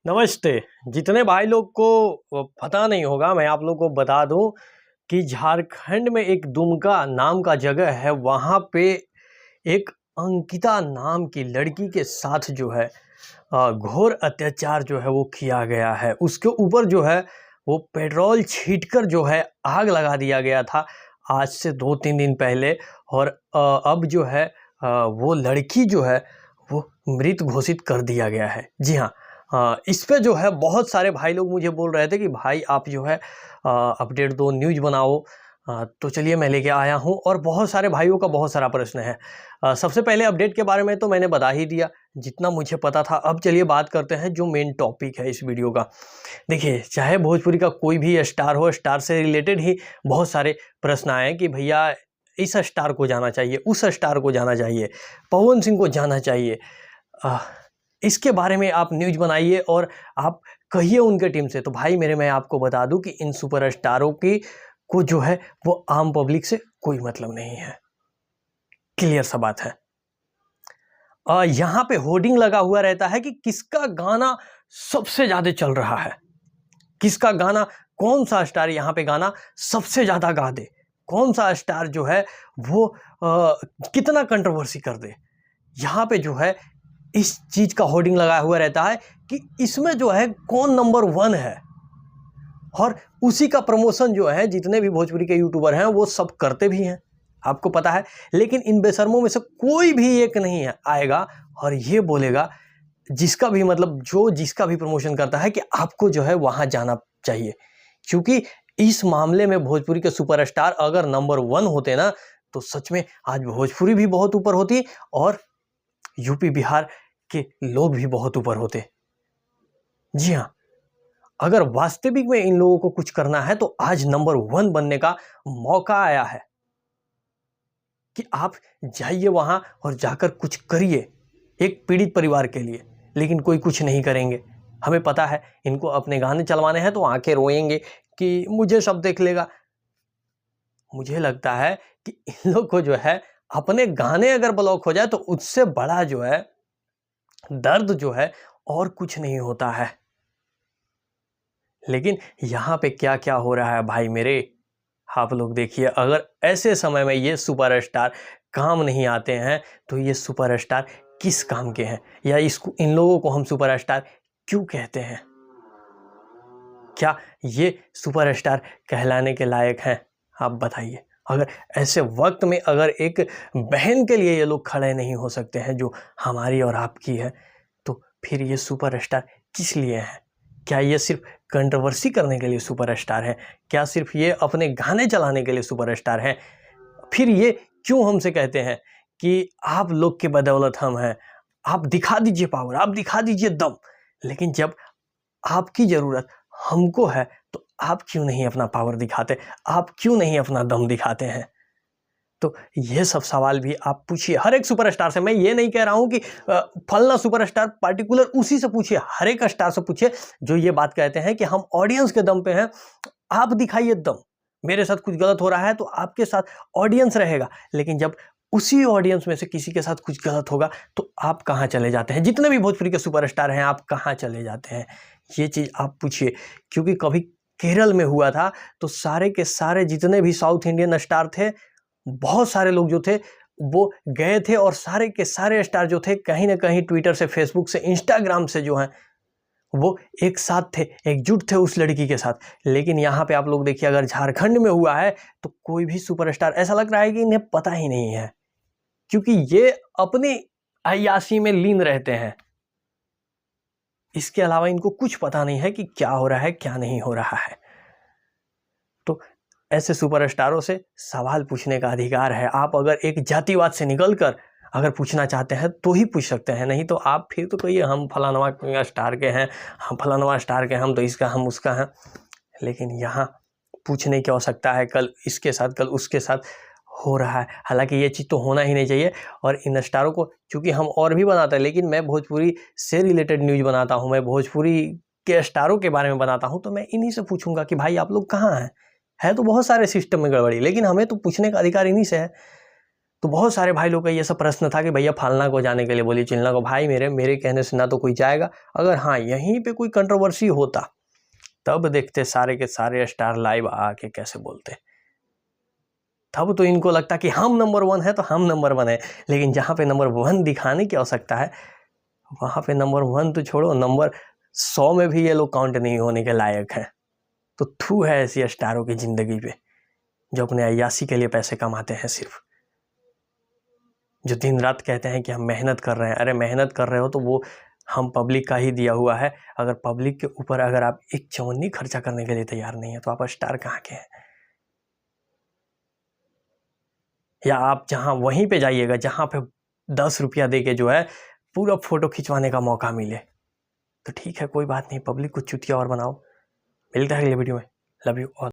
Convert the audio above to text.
नमस्ते। जितने भाई लोग को पता नहीं होगा, मैं आप लोग को बता दूं कि झारखंड में एक दुमका नाम का जगह है। वहाँ पे एक अंकिता नाम की लड़की के साथ जो है घोर अत्याचार जो है वो किया गया है। उसके ऊपर जो है वो पेट्रोल छींटकर जो है आग लगा दिया गया था आज से 2-3 दिन पहले। और अब जो है वो लड़की जो है वो मृत घोषित कर दिया गया है। जी हाँ, इस पे जो है बहुत सारे भाई लोग मुझे बोल रहे थे कि भाई आप जो है अपडेट दो, न्यूज़ बनाओ। तो चलिए मैं लेके आया हूँ और बहुत सारे भाइयों का बहुत सारा प्रश्न है। सबसे पहले अपडेट के बारे में तो मैंने बता ही दिया जितना मुझे पता था। अब चलिए बात करते हैं जो मेन टॉपिक है इस वीडियो का। देखिए, चाहे भोजपुरी का कोई भी स्टार हो, स्टार से रिलेटेड ही बहुत सारे प्रश्न आए कि भैया इस स्टार को जाना चाहिए, उस स्टार को जाना चाहिए, पवन सिंह को जाना चाहिए। इसके बारे में आप न्यूज़ बनाइए और आप कहिए उनके टीम से। तो भाई मेरे, मैं आपको बता दूं कि इन सुपरस्टारों की को जो है वो आम पब्लिक से कोई मतलब नहीं है। क्लियर सा बात है। यहाँ पे होर्डिंग लगा हुआ रहता है कि किसका गाना सबसे ज्यादा चल रहा है, किसका गाना, कौन सा स्टार यहाँ पे गाना सबसे ज्यादा गा दे, कौन सा स्टार जो है वो कितना कंट्रोवर्सी कर दे। यहाँ पे जो है इस चीज का होर्डिंग लगाया हुआ रहता है कि इसमें जो है कौन नंबर 1 है। और उसी का प्रमोशन जो है जितने भी भोजपुरी के यूट्यूबर हैं वो सब करते भी हैं, आपको पता है। लेकिन इन बेशर्मों में से कोई भी एक नहीं है आएगा और ये बोलेगा, जिसका भी मतलब जो जिसका भी प्रमोशन करता है, कि आपको जो है वहां जाना चाहिए। क्योंकि इस मामले में भोजपुरी के सुपरस्टार अगर नंबर 1 होते ना, तो सच में आज भोजपुरी भी बहुत ऊपर होती और यूपी बिहार के लोग भी बहुत ऊपर होते। जी हाँ, अगर वास्तविक में इन लोगों को कुछ करना है तो आज नंबर 1 बनने का मौका आया है कि आप जाइए वहां और जाकर कुछ करिए एक पीड़ित परिवार के लिए। लेकिन कोई कुछ नहीं करेंगे। हमें पता है इनको अपने गाने चलवाने हैं तो आंखें रोएंगे कि मुझे सब देख लेगा। मुझे लगता है कि इन लोग को जो है अपने गाने अगर ब्लॉक हो जाए तो उससे बड़ा जो है दर्द जो है और कुछ नहीं होता है। लेकिन यहाँ पे क्या क्या हो रहा है भाई मेरे, आप लोग देखिए। अगर ऐसे समय में ये सुपरस्टार काम नहीं आते हैं तो ये सुपरस्टार किस काम के हैं, या इसको इन लोगों को हम सुपरस्टार क्यों कहते हैं? क्या ये सुपरस्टार कहलाने के लायक हैं? आप बताइए। अगर ऐसे वक्त में अगर एक बहन के लिए ये लोग खड़े नहीं हो सकते हैं जो हमारी और आपकी है, तो फिर ये सुपरस्टार किस लिए हैं? क्या ये सिर्फ कंट्रोवर्सी करने के लिए सुपरस्टार हैं? क्या सिर्फ ये अपने गाने चलाने के लिए सुपरस्टार हैं? फिर ये क्यों हमसे कहते हैं कि आप लोग के बदौलत हम हैं, आप दिखा दीजिए पावर, आप दिखा दीजिए दम। लेकिन जब आपकी ज़रूरत हमको है तो आप क्यों नहीं अपना पावर दिखाते, आप क्यों नहीं अपना दम दिखाते हैं? तो ये सब सवाल भी आप पूछिए हर एक सुपरस्टार से। मैं ये नहीं कह रहा हूं कि फलना सुपरस्टार पार्टिकुलर उसी से पूछिए, हर एक स्टार से पूछिए जो ये बात कहते हैं कि हम ऑडियंस के दम पे हैं। आप दिखाइए दम। मेरे साथ कुछ गलत हो रहा है तो आपके साथ ऑडियंस रहेगा, लेकिन जब उसी ऑडियंस में से किसी के साथ कुछ गलत होगा तो आप कहाँ चले जाते हैं? जितने भी भोजपुरी के सुपरस्टार हैं आप कहाँ चले जाते हैं? ये चीज़ आप पूछिए। क्योंकि कभी केरल में हुआ था तो सारे के सारे जितने भी साउथ इंडियन स्टार थे, बहुत सारे लोग जो थे वो गए थे और सारे के सारे स्टार जो थे कहीं ना कहीं ट्विटर से, फेसबुक से, इंस्टाग्राम से जो हैं वो एक साथ थे, एकजुट थे उस लड़की के साथ। लेकिन यहाँ पे आप लोग देखिए, अगर झारखंड में हुआ है तो कोई भी सुपरस्टार, ऐसा लग रहा है कि इन्हें पता ही नहीं है, क्योंकि ये अपनी अय्याशी में लीन रहते हैं। इसके अलावा इनको कुछ पता नहीं है कि क्या हो रहा है, क्या नहीं हो रहा है। तो ऐसे सुपरस्टारों से सवाल पूछने का अधिकार है। आप अगर एक जातिवाद से निकलकर अगर पूछना चाहते हैं तो ही पूछ सकते हैं, नहीं तो आप फिर तो कहिए हम फलानवा स्टार के हैं, हम फलानवा स्टार के, हम तो इसका, हम उसका हैं। लेकिन यहाँ पूछने की आवश्यकता है, कल इसके साथ कल उसके साथ हो रहा है। हालांकि ये चीज़ तो होना ही नहीं चाहिए। और इन स्टारों को, चूँकि हम और भी बनाते हैं लेकिन मैं भोजपुरी से रिलेटेड न्यूज़ बनाता हूँ, मैं भोजपुरी के स्टारों के बारे में बनाता हूँ, तो मैं इन्हीं से पूछूंगा कि भाई आप लोग कहाँ हैं? है तो बहुत सारे सिस्टम में गड़बड़ी, लेकिन हमें तो पूछने का अधिकार इन्हीं से है। तो बहुत सारे भाई लोग का ये सब प्रश्न था कि भैया फलना को जाने के लिए बोली चिलना को, भाई मेरे कहने से ना तो कोई जाएगा, अगर हाँ यहीं पे कोई कंट्रोवर्सी होता तब देखते सारे के सारे स्टार लाइव आके कैसे बोलते, तब तो इनको लगता कि हम नंबर 1 है तो हम नंबर 1 है। लेकिन जहाँ पे नंबर 1 दिखाने की आवश्यकता है वहाँ पे नंबर 1 तो छोड़ो, नंबर 100 में भी ये लोग काउंट नहीं होने के लायक हैं। तो थू है ऐसी स्टारों की जिंदगी पे जो अपने अय्यासी के लिए पैसे कमाते हैं, सिर्फ जो दिन रात कहते हैं कि हम मेहनत कर रहे हैं। अरे मेहनत कर रहे हो तो वो हम पब्लिक का ही दिया हुआ है। अगर पब्लिक के ऊपर अगर आप एक चवन्नी खर्चा करने के लिए तैयार नहीं है तो आप स्टार कहाँ के हैं? या आप जहां वहीं पे जाइएगा जहां पे 10 रुपया दे के जो है पूरा फोटो खिंचवाने का मौका मिले, तो ठीक है कोई बात नहीं, पब्लिक को चुतिया और बनाओ। मिलता है अगले वीडियो में। Love you all.